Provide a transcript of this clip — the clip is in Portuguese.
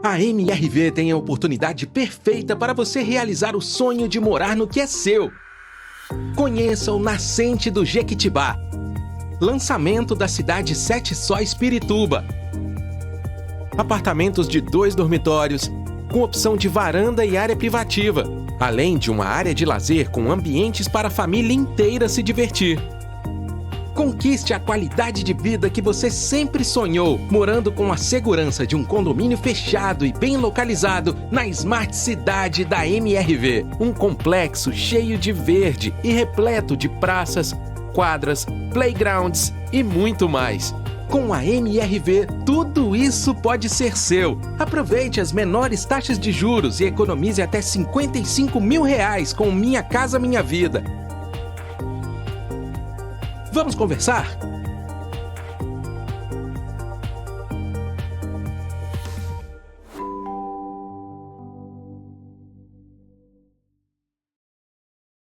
A MRV tem a oportunidade perfeita para você realizar o sonho de morar no que é seu. Conheça o Nascente do Jequitibá. Lançamento da cidade Sete Sóis Pirituba. Apartamentos de 2 dormitórios, com opção de varanda e área privativa, além de uma área de lazer com ambientes para a família inteira se divertir. Conquiste a qualidade de vida que você sempre sonhou, morando com a segurança de um condomínio fechado e bem localizado na Smart Cidade da MRV. Um complexo cheio de verde e repleto de praças, quadras, playgrounds e muito mais. Com a MRV, tudo isso pode ser seu. Aproveite as menores taxas de juros e economize até R$55 mil com Minha Casa Minha Vida. Vamos conversar?